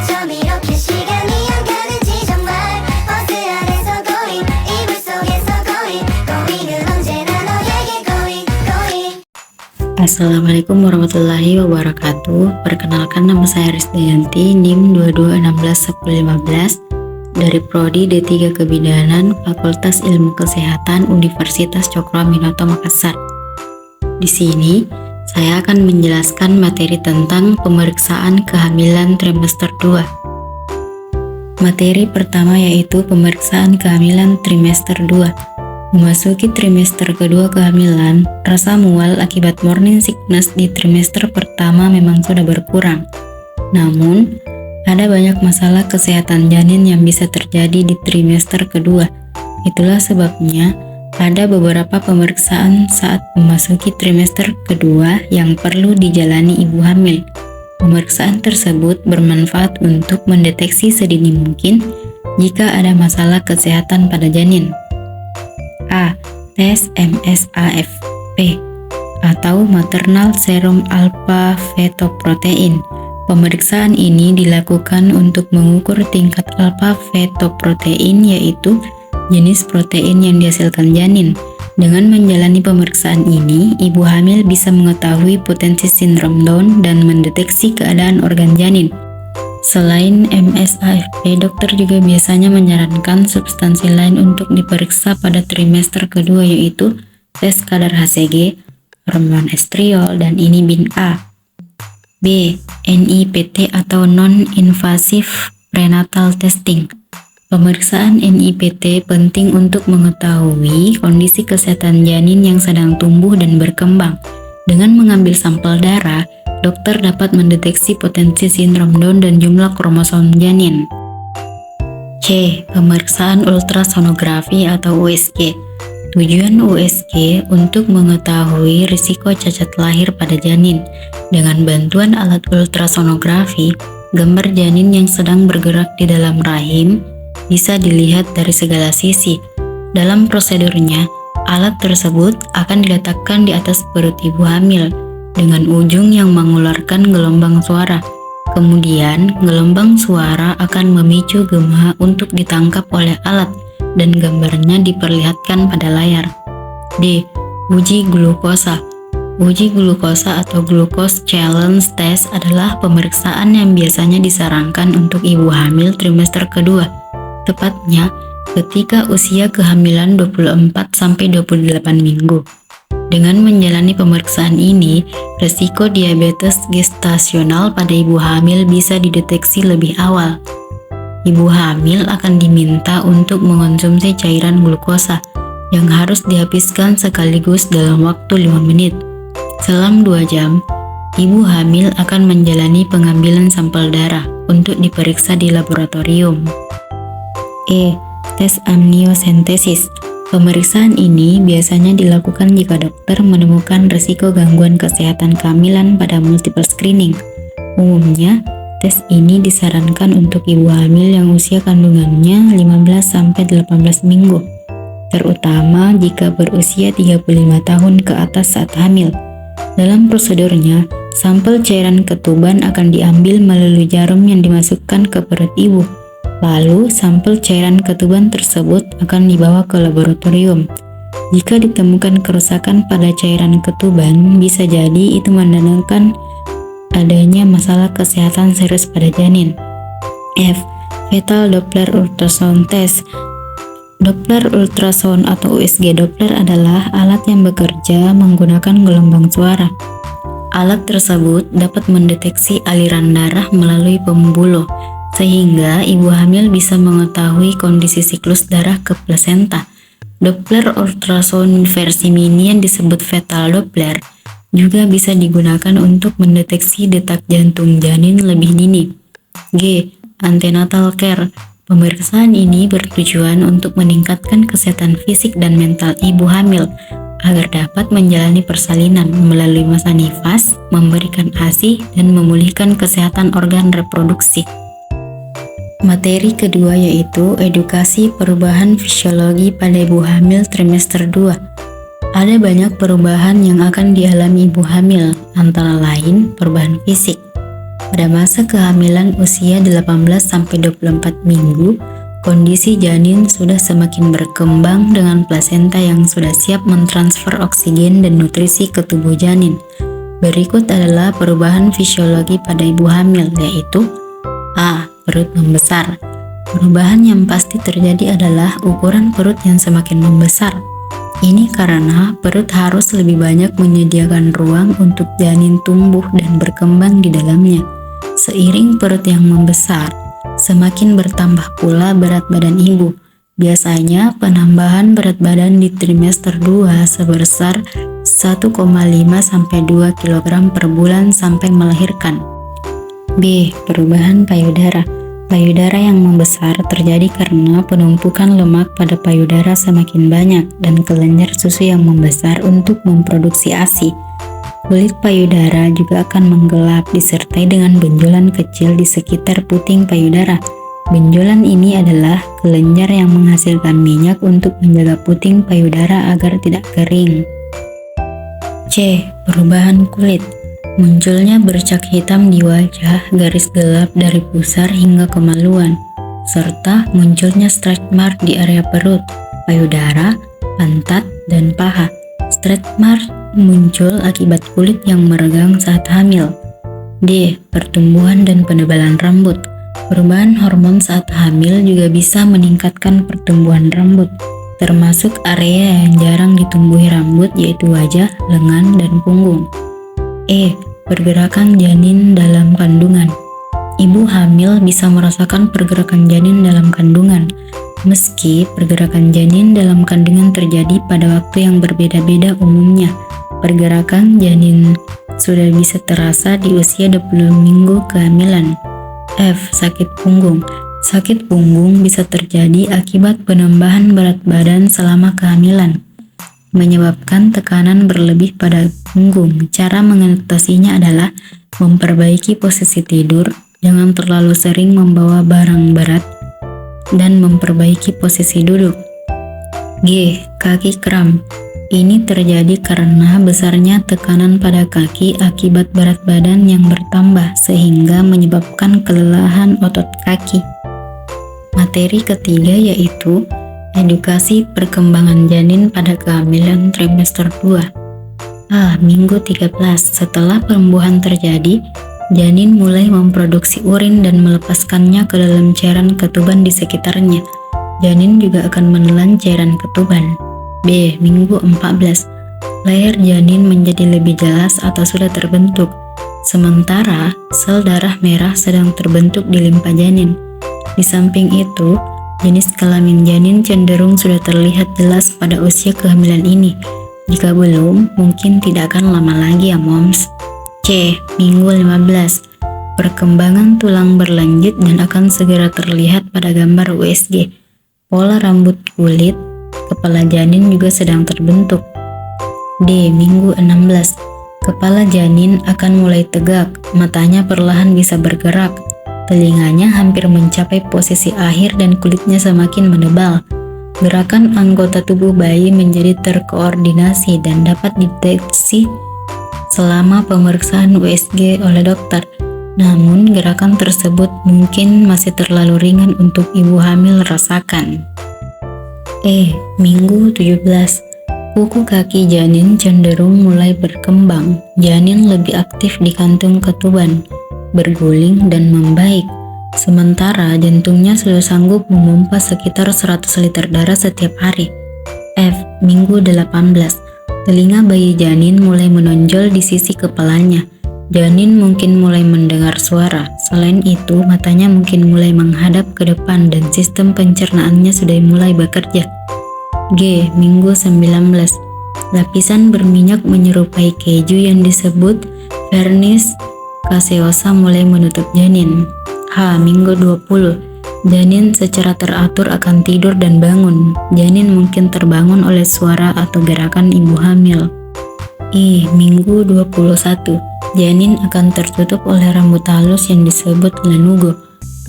좀 이렇게 시간이 안 가는지 정말 버스 안에서 going 이불 속에서 going은 언제나 너에게 going. Assalamualaikum warahmatullahi wabarakatuh. Perkenalkan, nama saya Risdayanti, NIM 22161015 dari Prodi D3 Kebidanan, Fakultas Ilmu Kesehatan, Universitas Cokroaminoto Makassar. Di sini saya akan menjelaskan materi tentang pemeriksaan kehamilan trimester 2. Materi pertama yaitu pemeriksaan kehamilan trimester 2. Memasuki trimester kedua kehamilan, rasa mual akibat morning sickness di trimester pertama memang sudah berkurang. Namun, ada banyak masalah kesehatan janin yang bisa terjadi di trimester kedua. Itulah sebabnya ada beberapa pemeriksaan saat memasuki trimester kedua yang perlu dijalani ibu hamil. Pemeriksaan tersebut bermanfaat untuk mendeteksi sedini mungkin jika ada masalah kesehatan pada janin. A. Tes MSAFP atau Maternal Serum Alpha Fetoprotein. Pemeriksaan ini dilakukan untuk mengukur tingkat alpha fetoprotein, yaitu jenis protein yang dihasilkan janin. Dengan menjalani pemeriksaan ini, ibu hamil bisa mengetahui potensi sindrom Down dan mendeteksi keadaan organ janin. Selain MSAFP, dokter juga biasanya menyarankan substansi lain untuk diperiksa pada trimester kedua, yaitu tes kadar HCG, hormon estriol, dan inhibin A. B. NIPT atau Non-Invasive Prenatal Testing. Pemeriksaan NIPT penting untuk mengetahui kondisi kesehatan janin yang sedang tumbuh dan berkembang. Dengan mengambil sampel darah, dokter dapat mendeteksi potensi sindrom Down dan jumlah kromosom janin. C. Pemeriksaan ultrasonografi atau USG. Tujuan USG untuk mengetahui risiko cacat lahir pada janin. Dengan bantuan alat ultrasonografi, gambar janin yang sedang bergerak di dalam rahim bisa dilihat dari segala sisi. Dalam prosedurnya, alat tersebut akan diletakkan di atas perut ibu hamil dengan ujung yang mengeluarkan gelombang suara. Kemudian, gelombang suara akan memicu gema untuk ditangkap oleh alat dan gambarnya diperlihatkan pada layar. D. Uji glukosa. Uji glukosa atau glucose challenge test adalah pemeriksaan yang biasanya disarankan untuk ibu hamil trimester kedua, tepatnya ketika usia kehamilan 24-28 minggu. Dengan menjalani pemeriksaan ini, resiko diabetes gestasional pada ibu hamil bisa dideteksi lebih awal. Ibu hamil akan diminta untuk mengonsumsi cairan glukosa yang harus dihabiskan sekaligus dalam waktu 5 menit. Selang 2 jam, ibu hamil akan menjalani pengambilan sampel darah untuk diperiksa di laboratorium. E. Tes amniocentesis. Pemeriksaan ini biasanya dilakukan jika dokter menemukan risiko gangguan kesehatan kehamilan pada multiple screening. Umumnya, tes ini disarankan untuk ibu hamil yang usia kandungannya 15-18 minggu, terutama jika berusia 35 tahun ke atas saat hamil. Dalam prosedurnya, sampel cairan ketuban akan diambil melalui jarum yang dimasukkan ke perut ibu. Lalu, sampel cairan ketuban tersebut akan dibawa ke laboratorium. Jika ditemukan kerusakan pada cairan ketuban, bisa jadi itu menandakan adanya masalah kesehatan serius pada janin. F. Fetal Doppler Ultrasound Test. Doppler ultrasound atau USG Doppler adalah alat yang bekerja menggunakan gelombang suara. Alat tersebut dapat mendeteksi aliran darah melalui pembuluh, sehingga ibu hamil bisa mengetahui kondisi siklus darah ke plasenta. Doppler ultrasound versi mini yang disebut fetal Doppler juga bisa digunakan untuk mendeteksi detak jantung janin lebih dini. G. Antenatal care. Pemeriksaan ini bertujuan untuk meningkatkan kesehatan fisik dan mental ibu hamil agar dapat menjalani persalinan melalui masa nifas, memberikan ASI, dan memulihkan kesehatan organ reproduksi. Materi kedua yaitu edukasi perubahan fisiologi pada ibu hamil trimester 2. Ada banyak perubahan yang akan dialami ibu hamil, antara lain perubahan fisik. Pada masa kehamilan usia 18-24 minggu, kondisi janin sudah semakin berkembang dengan plasenta yang sudah siap mentransfer oksigen dan nutrisi ke tubuh janin. Berikut adalah perubahan fisiologi pada ibu hamil, yaitu A. Perut membesar. Perubahan yang pasti terjadi adalah ukuran perut yang semakin membesar. Ini karena perut harus lebih banyak menyediakan ruang untuk janin tumbuh dan berkembang di dalamnya. Seiring perut yang membesar, semakin bertambah pula berat badan ibu. Biasanya penambahan berat badan di trimester 2 sebesar 1,5 sampai 2 kg per bulan sampai melahirkan. B. Perubahan payudara. Payudara yang membesar terjadi karena penumpukan lemak pada payudara semakin banyak dan kelenjar susu yang membesar untuk memproduksi ASI. Kulit payudara juga akan menggelap disertai dengan benjolan kecil di sekitar puting payudara. Benjolan ini adalah kelenjar yang menghasilkan minyak untuk menjaga puting payudara agar tidak kering. C. Perubahan kulit. Munculnya bercak hitam di wajah, garis gelap dari pusar hingga kemaluan, serta munculnya stretch mark di area perut, payudara, pantat, dan paha. Stretch mark muncul akibat kulit yang meregang saat hamil. D. Pertumbuhan dan penebalan rambut. Perubahan hormon saat hamil juga bisa meningkatkan pertumbuhan rambut, termasuk area yang jarang ditumbuhi rambut yaitu wajah, lengan, dan punggung. E. Pergerakan janin dalam kandungan. Ibu hamil bisa merasakan pergerakan janin dalam kandungan, meski pergerakan janin dalam kandungan terjadi pada waktu yang berbeda-beda umumnya. Pergerakan janin sudah bisa terasa di usia 20 minggu kehamilan. F. Sakit punggung. Sakit punggung bisa terjadi akibat penambahan berat badan selama kehamilan, menyebabkan tekanan berlebih pada punggung. Cara mengatasinya adalah memperbaiki posisi tidur, jangan terlalu sering membawa barang berat, dan memperbaiki posisi duduk. G. Kaki kram. Ini terjadi karena besarnya tekanan pada kaki akibat berat badan yang bertambah sehingga menyebabkan kelelahan otot kaki. Materi ketiga yaitu edukasi perkembangan janin pada kehamilan trimester 2. A. Minggu 13. Setelah perembuhan terjadi, janin mulai memproduksi urin dan melepaskannya ke dalam cairan ketuban di sekitarnya. Janin juga akan menelan cairan ketuban. B. Minggu 14. Leher janin menjadi lebih jelas atau sudah terbentuk, sementara sel darah merah sedang terbentuk di limpa janin. Di samping itu, jenis kelamin janin cenderung sudah terlihat jelas pada usia kehamilan ini. Jika belum, mungkin tidak akan lama lagi ya moms. C. Minggu 15. Perkembangan tulang berlanjut dan akan segera terlihat pada gambar USG. Pola rambut kulit kepala janin juga sedang terbentuk. D. Minggu 16. Kepala janin akan mulai tegak, matanya perlahan bisa bergerak, telinganya hampir mencapai posisi akhir dan kulitnya semakin menebal. Gerakan anggota tubuh bayi menjadi terkoordinasi dan dapat dideteksi selama pemeriksaan USG oleh dokter. Namun, gerakan tersebut mungkin masih terlalu ringan untuk ibu hamil rasakan. E. Minggu 17. Kuku kaki janin cenderung mulai berkembang. Janin lebih aktif di kantung ketuban, berguling dan membaik. Sementara jantungnya sudah sanggup memompa sekitar 100 liter darah setiap hari. F. Minggu 18. Telinga bayi janin mulai menonjol di sisi kepalanya. Janin mungkin mulai mendengar suara. Selain itu, matanya mungkin mulai menghadap ke depan dan sistem pencernaannya sudah mulai bekerja. G. Minggu 19. Lapisan berminyak menyerupai keju yang disebut vernis caseosa mulai menutup janin. H. Minggu 20. Janin secara teratur akan tidur dan bangun. Janin mungkin terbangun oleh suara atau gerakan ibu hamil. I. Minggu 21. Janin akan tertutup oleh rambut halus yang disebut lanugo.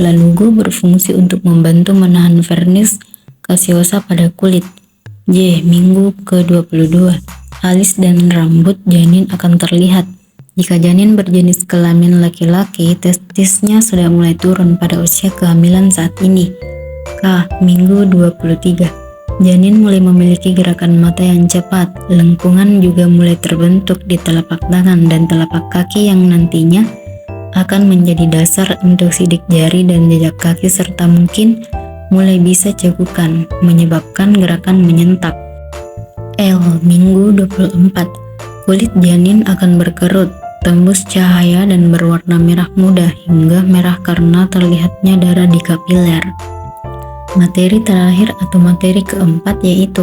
Lanugo berfungsi untuk membantu menahan vernis caseosa pada kulit. J. Minggu ke-22. Alis dan rambut janin akan terlihat. Jika janin berjenis kelamin laki-laki, testisnya sudah mulai turun pada usia kehamilan saat ini. K. Minggu 23. Janin mulai memiliki gerakan mata yang cepat, lengkungan juga mulai terbentuk di telapak tangan dan telapak kaki yang nantinya akan menjadi dasar untuk sidik jari dan jejak kaki serta mungkin mulai bisa cekukan, menyebabkan gerakan menyentak. L. Minggu 24. Kulit janin akan berkerut, tembus cahaya dan berwarna merah muda hingga merah karena terlihatnya darah di kapiler. Materi terakhir atau materi keempat yaitu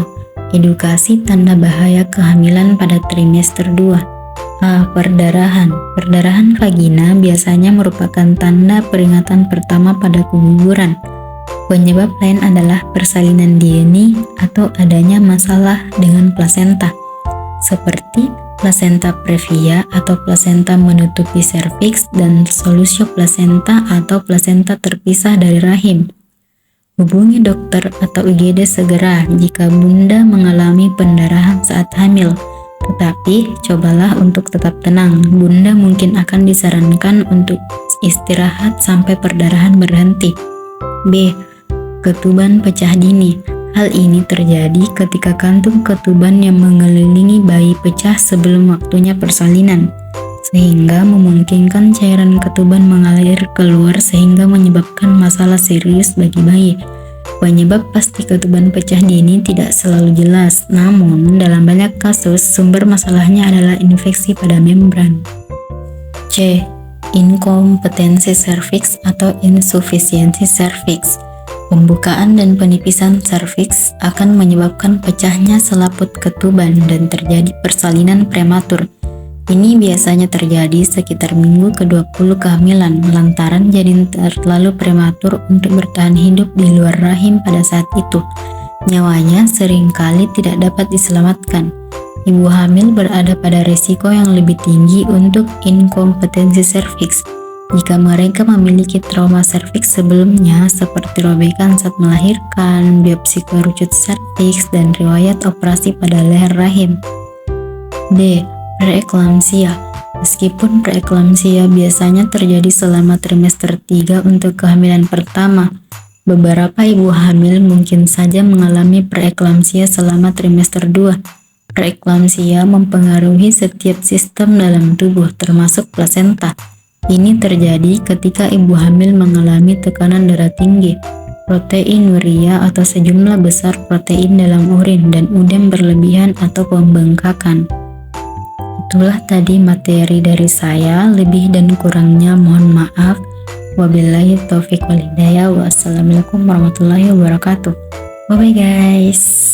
edukasi tanda bahaya kehamilan pada trimester 2. A. Perdarahan. Perdarahan vagina biasanya merupakan tanda peringatan pertama pada keguguran. Penyebab lain adalah persalinan DNA atau adanya masalah dengan plasenta, seperti plasenta previa atau plasenta menutupi serviks dan solusio plasenta atau plasenta terpisah dari rahim. Hubungi dokter atau IGD segera jika Bunda mengalami pendarahan saat hamil. Tetapi, cobalah untuk tetap tenang. Bunda mungkin akan disarankan untuk istirahat sampai perdarahan berhenti. B. Ketuban pecah dini. Hal ini terjadi ketika kantung ketuban yang mengelilingi bayi pecah sebelum waktunya persalinan, sehingga memungkinkan cairan ketuban mengalir keluar sehingga menyebabkan masalah serius bagi bayi. Penyebab pasti ketuban pecah dini tidak selalu jelas, namun dalam banyak kasus sumber masalahnya adalah infeksi pada membran. C. Inkompetensi serviks atau insufisiensi serviks. Pembukaan dan penipisan serviks akan menyebabkan pecahnya selaput ketuban dan terjadi persalinan prematur. Ini biasanya terjadi sekitar minggu ke-20 kehamilan lantaran janin terlalu prematur untuk bertahan hidup di luar rahim pada saat itu. Nyawanya seringkali tidak dapat diselamatkan. Ibu hamil berada pada risiko yang lebih tinggi untuk inkompetensi serviks jika mereka memiliki trauma serviks sebelumnya seperti robekan saat melahirkan, biopsi kerucut serviks, dan riwayat operasi pada leher rahim. D. Preeklamsia. Meskipun preeklamsia biasanya terjadi selama trimester 3 untuk kehamilan pertama, beberapa ibu hamil mungkin saja mengalami preeklamsia selama trimester 2. Preeklamsia mempengaruhi setiap sistem dalam tubuh termasuk plasenta. Ini terjadi ketika ibu hamil mengalami tekanan darah tinggi, proteinuria atau sejumlah besar protein dalam urin dan udem berlebihan atau pembengkakan. Itulah tadi materi dari saya, lebih dan kurangnya mohon maaf. Wabillahi taufiq wal hidayah. Wassalamualaikum warahmatullahi wabarakatuh. Bye bye guys.